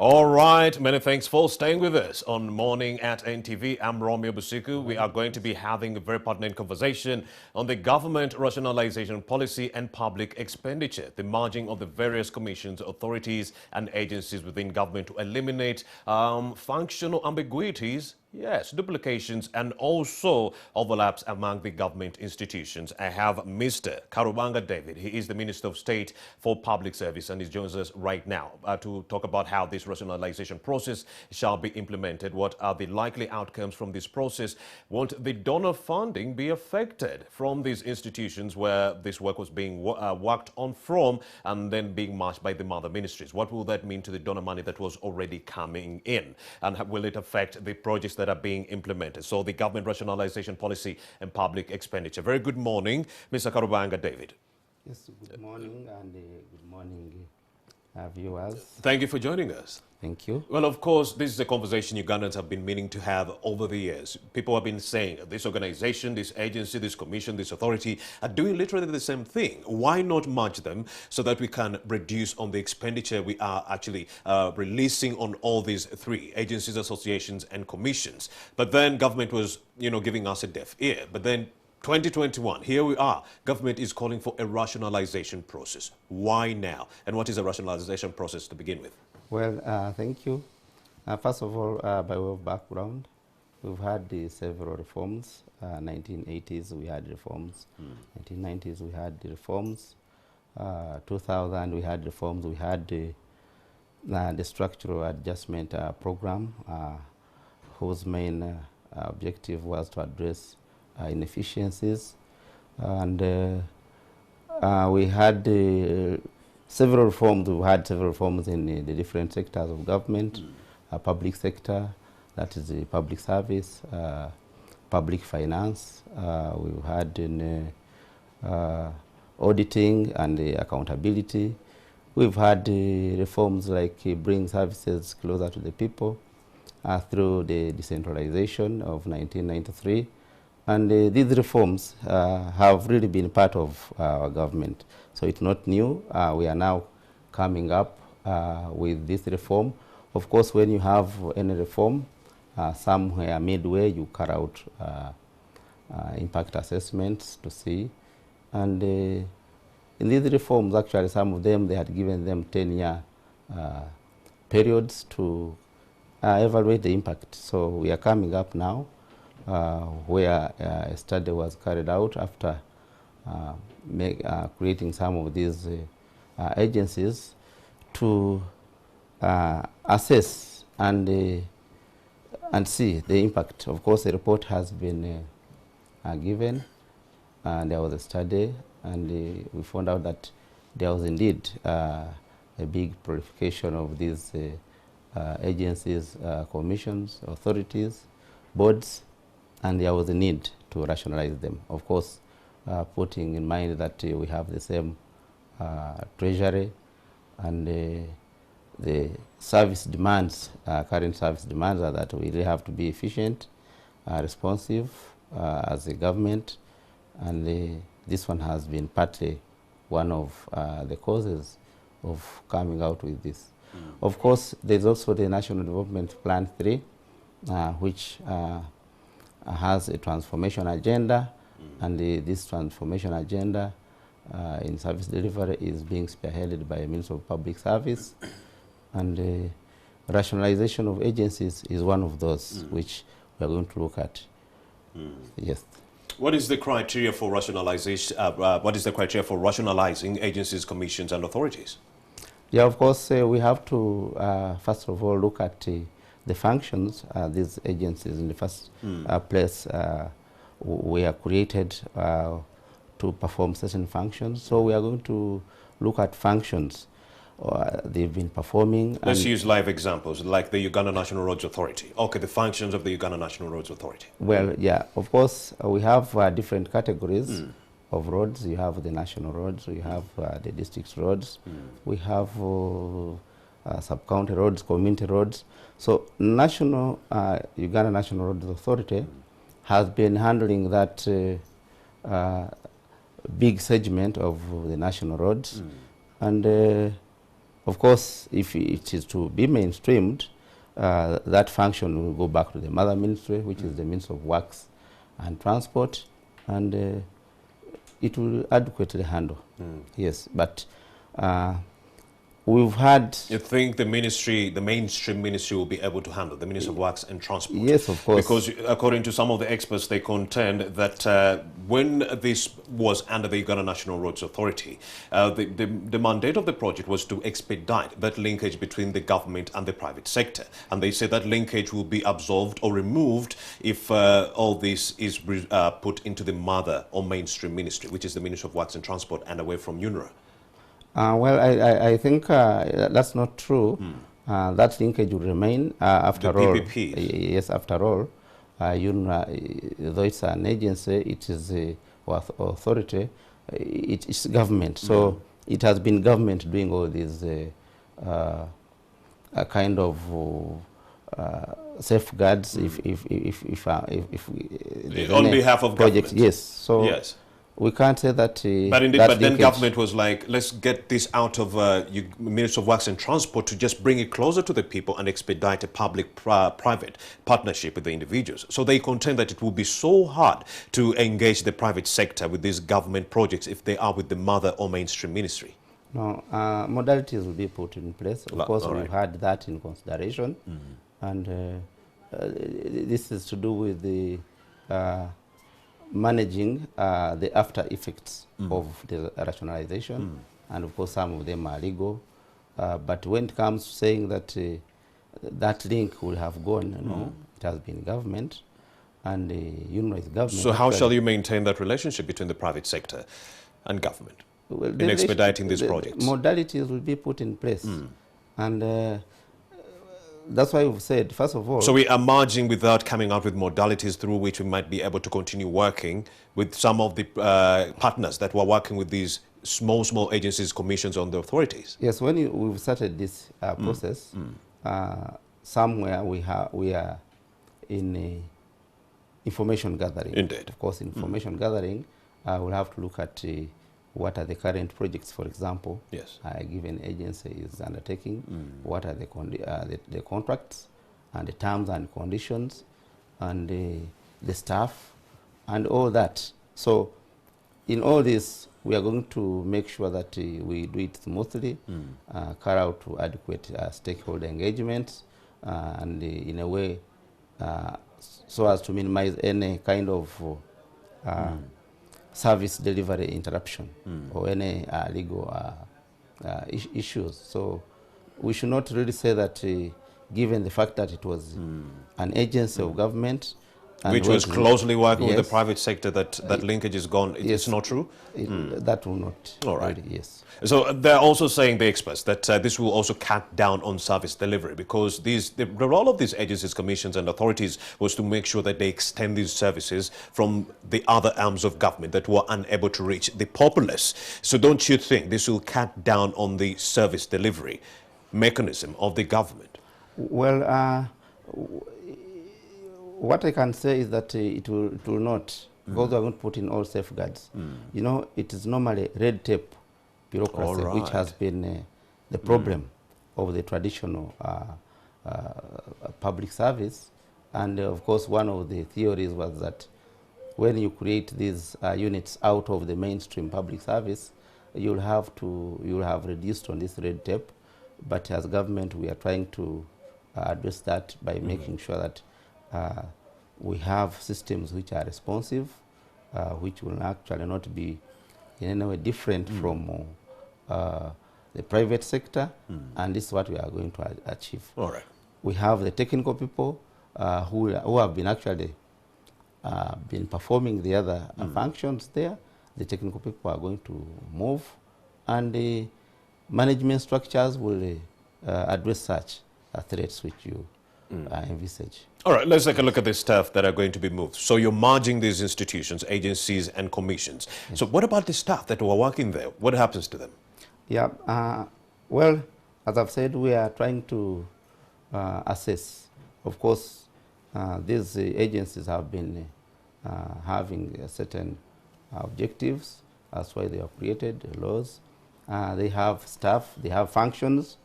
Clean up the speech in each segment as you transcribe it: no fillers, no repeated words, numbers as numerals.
All right, many thanks for staying with us on Morning at NTV. I'm Romeo Busiku. We are going to be having a very pertinent conversation on the government rationalization policy and public expenditure, the merging of the various commissions, authorities and agencies within government to eliminate functional ambiguities. Yes, duplications and also overlaps among the government institutions. I have Mr. Karubanga David. He is the Minister of State for Public Service and he joins us right now to talk about how this rationalization process shall be implemented. What are the likely outcomes from this process? Won't the donor funding be affected from these institutions where this work was being worked on from and then being matched by the mother ministries? What will that mean to the donor money that was already coming in? And will it affect the projects that are being implemented? So the government rationalization policy and public expenditure. Very good morning, Mr. Karubanga David. Yes, good morning and good morning, viewers. Thank you for joining us. Thank you. Well, of course, this is a conversation Ugandans have been meaning to have over the years. People have been saying this organization, this agency, this commission, this authority are doing literally the same thing. Why not merge them so that we can reduce on the expenditure we are actually releasing on all these three agencies, associations and commissions? But then government was, giving us a deaf ear. But then 2021, here we are. Government is calling for a rationalization process. Why now? And what is a rationalization process to begin with? Well, thank you. First of all, by way of background, we've had several reforms. 1980s, we had reforms. 1990s, we had the reforms. 2000, we had reforms. We had the structural adjustment program, whose main objective was to address inefficiencies. And we had several reforms. We had several reforms in the different sectors of government, public sector, that is the public service, public finance. We've had in auditing and accountability. We've had reforms like bring services closer to the people through the decentralization of 1993. And these reforms have really been part of our government. So it's not new. We are now coming up with this reform. Of course, when you have any reform, somewhere midway you carry out impact assessments to see. And in these reforms, actually, some of them, they had given them 10-year periods to evaluate the impact. So we are coming up now where a study was carried out after creating some of these agencies to assess and see the impact. Of course, a report has been given, and there was a study, and we found out that there was indeed a big proliferation of these agencies, commissions, authorities, boards, and there was a need to rationalize them. Of course, putting in mind that we have the same treasury and the service demands, current service demands are that we really have to be efficient, responsive as a government, and this one has been partly one of the causes of coming out with this. Of course, there's also the National Development Plan 3, which has a transformation agenda, and this transformation agenda in service delivery is being spearheaded by a Minister of Public Service, and rationalization of agencies is one of those which we are going to look at. Yes. What is the criteria for rationalization? What is the criteria for rationalizing agencies, commissions, and authorities? Yeah, of course, we have to first of all look at the functions. These agencies in the first place were created to perform certain functions. So we are going to look at functions they've been performing. Let's use live examples, like the Uganda National Roads Authority. Okay, the functions of the Uganda National Roads Authority. Well, yeah, of course, we have different categories of roads. You have the national roads, we have the district roads, we have sub-county roads, community roads. So national, Uganda National Roads Authority has been handling that big segment of the national roads. And Of course, if it is to be mainstreamed, that function will go back to the mother ministry, which is the Ministry of Works and Transport, and it will adequately handle. Yes, but we've had... You think the ministry, the mainstream ministry, will be able to handle, the Ministry of Works and Transport? Yes, of course. Because according to some of the experts, they contend that when this was under the Uganda National Roads Authority, the mandate of the project was to expedite that linkage between the government and the private sector. And they say that linkage will be absolved or removed if all this is put into the mother or mainstream ministry, which is the Ministry of Works and Transport, and away from UNRA. Well, I think that's not true. That linkage will remain after all. Yes, after all, though it's an agency, it is a authority, it's government. So it has been government doing all these kind of safeguards if on behalf of projects. Government. Yes. So yes. We can't say that. But then government was like, let's get this out of Ministry of Works and Transport to just bring it closer to the people and expedite a public-private partnership with the individuals. So they contend that it will be so hard to engage the private sector with these government projects if they are with the mother or mainstream ministry. No, modalities will be put in place. Of course, we've had that in consideration. And this is to do with the managing the after effects of the rationalization, and of course some of them are legal. But when it comes to saying that that link will have gone, no, it has been government, and UNRA is government. So how shall you maintain that relationship between the private sector and government in expediting these projects? Modalities will be put in place, and that's why we've said, first of all... So we are merging without coming out with modalities through which we might be able to continue working with some of the partners that were working with these small agencies, commissions on the authorities. Yes, when we've started this process, somewhere we are in information gathering. Indeed. Of course, information gathering, we'll have to look at what are the current projects, for example, yes, a given agency is undertaking, what are the contracts and the terms and conditions and the staff and all that. So in all this, we are going to make sure that we do it smoothly, carry out adequate stakeholder engagement, and in a way so as to minimize any kind of service delivery interruption or any legal issues. So we should not really say that given the fact that it was an agency of government which was closely working with the private sector, that linkage is gone. It's not true? That will not. All right. Really, yes. So they're also saying, the experts, that this will also cut down on service delivery, because the role of these agencies, commissions and authorities was to make sure that they extend these services from the other arms of government that were unable to reach the populace. So don't you think this will cut down on the service delivery mechanism of the government? Well, what I can say is that it will not, because we are going to put in all safeguards. You know, it is normally red tape bureaucracy, which has been the problem of the traditional public service. And of course, one of the theories was that when you create these units out of the mainstream public service, you'll have reduced on this red tape. But as government, we are trying to address that by making sure that we have systems which are responsive, which will actually not be in any way different from the private sector, and this is what we are going to achieve. All right. We have the technical people who have been actually been performing the other functions there. The technical people are going to move, and the management structures will address such threats which you envisage. All right, let's take a look at the staff that are going to be moved. So you're merging these institutions, agencies and commissions. Yes. So what about the staff that were working there? What happens to them? Yeah, well, as I've said, we are trying to assess. Of course, these agencies have been having certain objectives. That's why they have created laws. they have staff, they have functions,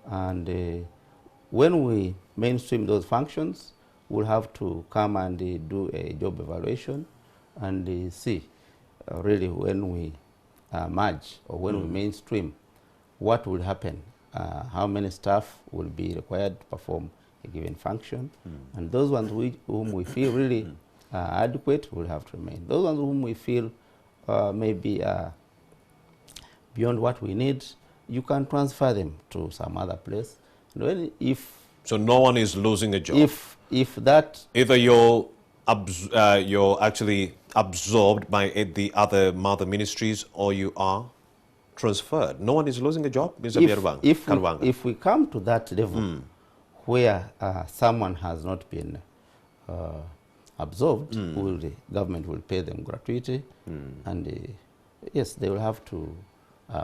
and when we mainstream those functions, we'll have to come and do a job evaluation and see really when we merge or when we mainstream, what will happen, how many staff will be required to perform a given function, and those ones whom we feel really adequate will have to remain. Those ones whom we feel maybe beyond what we need, you can transfer them to some other place. So no one is losing a job. If that either you're actually absorbed by the other mother ministries or you are transferred. No one is losing a job, Mr. Karubanga. If we come to that level where someone has not been absorbed, the government will pay them gratuity, and yes, they will have to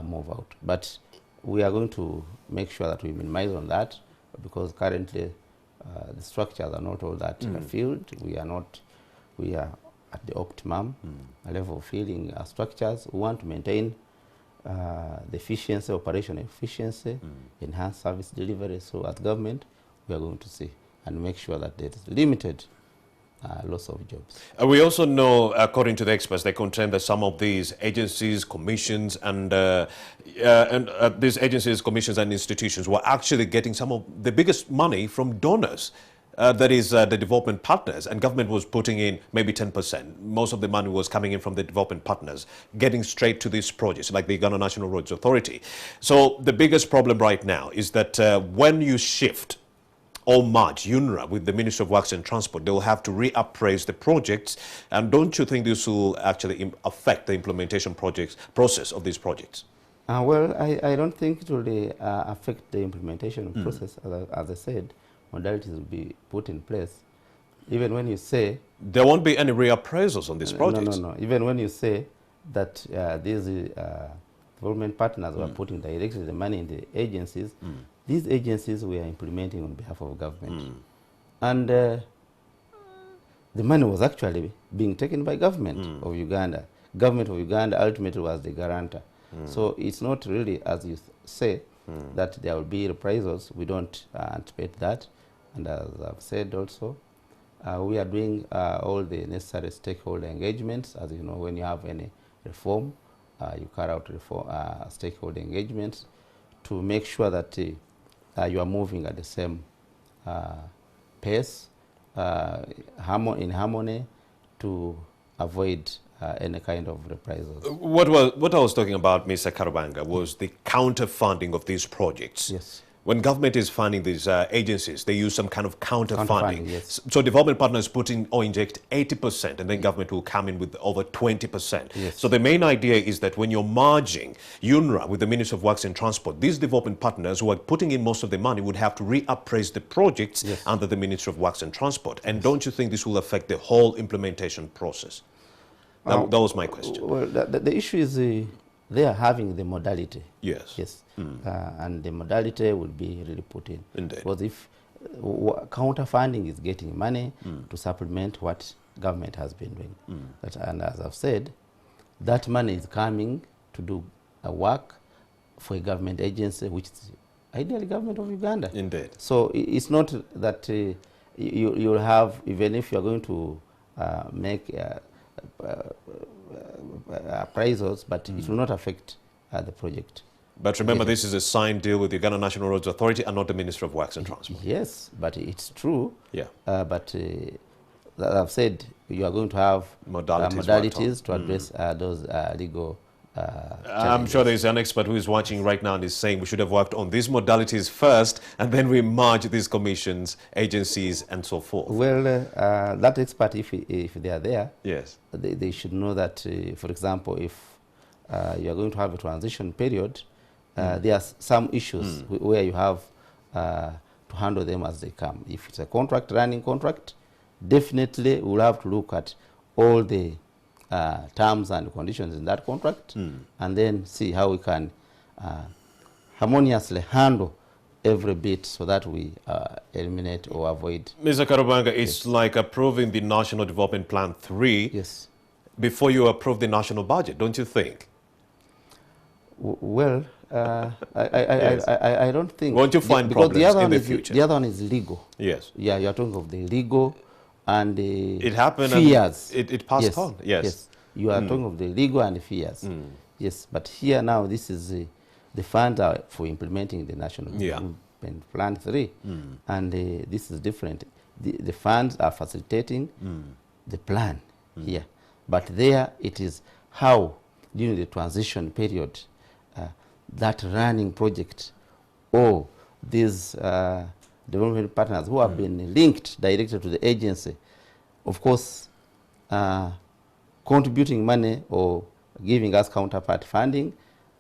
move out. But we are going to make sure that we minimize on that, because currently the structures are not all that filled. We are at the optimum level of filling structures. We want to maintain the efficiency, operational efficiency, enhance service delivery. So as government, we are going to see and make sure that there is limited loss of jobs. We also know, according to the experts, they contend that some of these agencies, commissions, and these agencies, commissions, and institutions were actually getting some of the biggest money from donors. That is the development partners, and government was putting in maybe 10%. Most of the money was coming in from the development partners, getting straight to these projects, like the Ghana National Roads Authority. So the biggest problem right now is that when you shift or merge UNRA with the Ministry of Works and Transport, they will have to reappraise the projects. And don't you think this will actually affect the implementation process of these projects? Well, I don't think it will affect the implementation process. As I said, modalities will be put in place. Even when you say... There won't be any reappraisals on these projects? No. Even when you say that these development partners were putting directly the money in the agencies, these agencies we are implementing on behalf of government. And the money was actually being taken by government of Uganda. Government of Uganda ultimately was the guarantor. So it's not really, as you say, that there will be reprisals. We don't anticipate that. And as I've said also, we are doing all the necessary stakeholder engagements. As you know, when you have any reform, you carry out stakeholder engagements to make sure that you are moving at the same pace, in harmony, to avoid any kind of reprisals. What I was talking about, Mr. Karubanga, was the counter-funding of these projects. Yes. When government is funding these agencies, they use some kind of counter-funding. Yes. So development partners put in or inject 80%, and then government will come in with over 20%. Yes. So the main idea is that when you're merging UNRA with the Ministry of Works and Transport, these development partners who are putting in most of the money would have to reappraise the projects under the Ministry of Works and Transport. And don't you think this will affect the whole implementation process? That was my question. Well, the issue is they are having the modality. Yes. Yes. And the modality will be really put in. Indeed. Because if counter-funding is getting money to supplement what government has been doing. And as I've said, that money is coming to do a work for a government agency, which is ideally government of Uganda. Indeed. So it's not that you'll have, even if you're going to make appraisals, but it will not affect the project. But remember, this is a signed deal with the Ghana National Roads Authority and not the Ministry of Works and Transport. Yes, but it's true. Yeah. But I've said you are going to have modalities to address those legal I'm sure there's an expert who is watching right now and is saying we should have worked on these modalities first, and then we merge these commissions, agencies, and so forth. Well, that expert, if they are there, yes, they should know that, for example, if you are going to have a transition period, there are some issues where you have to handle them as they come. If it's a running contract, definitely we'll have to look at all the terms and conditions in that contract, and then see how we can harmoniously handle every bit so that we eliminate or avoid. Mr. Karubanga, it's like approving the National Development Plan 3 yes. before you approve the national budget, don't you think? Well, Yes. I don't think. Won't you find because the problems other in one the is future? the other one is legal. Yes. Yeah, you are talking of the legal and It happened fears. and it passed Yes, on. Yes. yes. You are talking of the legal and fears. Yes, but here now this is the funds are for implementing the National Yeah. Development Plan 3, and this is different. The funds are facilitating the plan here, but there it is how during the transition period that running project or these development partners who have been linked directly to the agency, of course, contributing money or giving us counterpart funding,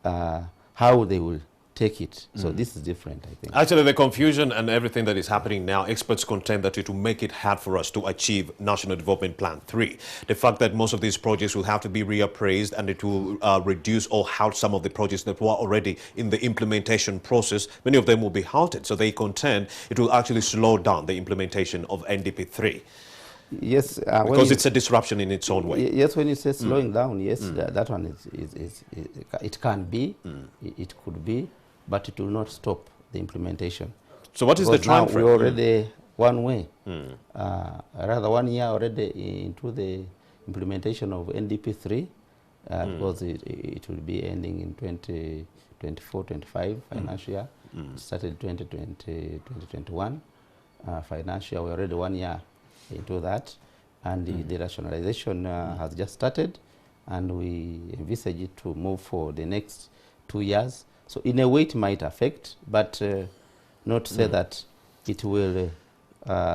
how they will take it. So this is different, I think. Actually, the confusion and everything that is happening now, experts contend that it will make it hard for us to achieve National Development Plan 3. The fact that most of these projects will have to be reappraised and it will reduce or halt some of the projects that were already in the implementation process, many of them will be halted. So they contend it will actually slow down the implementation of NDP 3. Yes, because it's a disruption in its own way. Yes, when you say slowing down, yes, that one it can be, it could be, but it will not stop the implementation. So what is the time frame? We're already one way, rather 1 year already into the implementation of NDP 3, because it will be ending in 2024-25 financial year. It started 2020-2021 financial year. We're already 1 year into that, and the rationalization has just started, and we envisage it to move for the next 2 years. So in a way it might affect, but not to say that it will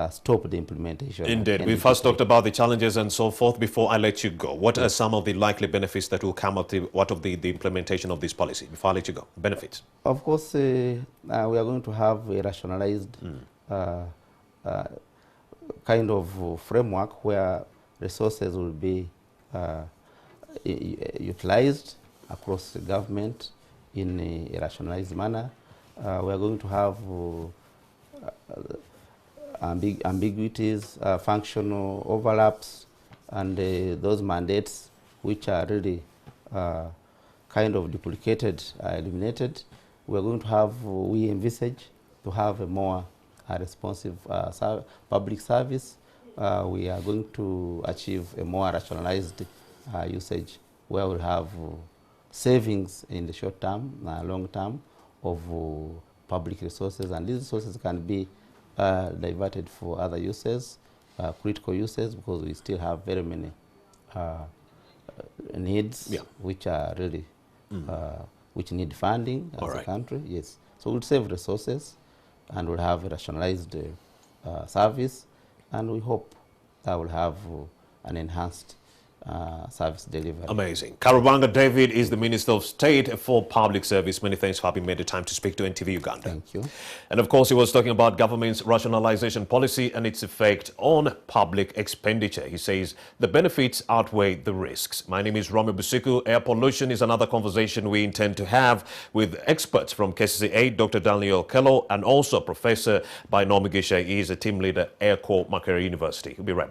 stop the implementation. Indeed. We first talked about the challenges and so forth. Before I let you go, what are some of the likely benefits that will come out of the implementation of this policy? Before I let you go, benefits. Of course, we are going to have a rationalized kind of framework where resources will be utilized across the government in a rationalized manner. We are going to have ambiguities, functional overlaps, and those mandates which are really kind of duplicated are eliminated. We are going to have, we envisage to have a more responsive public service. We are going to achieve a more rationalized usage where we'll have savings in the short term, long term of public resources, and these resources can be diverted for other uses, critical uses, because we still have very many needs which are really which need funding as a country. Yes, so we'll save resources and we'll have a rationalized service, and we hope that will have an enhanced service delivery. Amazing. Karubanga David is the Minister of State for Public Service. Many thanks for having made the time to speak to NTV Uganda. Thank you. And of course, he was talking about government's rationalization policy and its effect on public expenditure. He says the benefits outweigh the risks. My name is Romeo Busiku. Air pollution is another conversation we intend to have with experts from KCCA, Dr. Daniel Kello, and also Professor Bainomigisha. He is a team leader at Air Corps Makerere University. We'll be right back.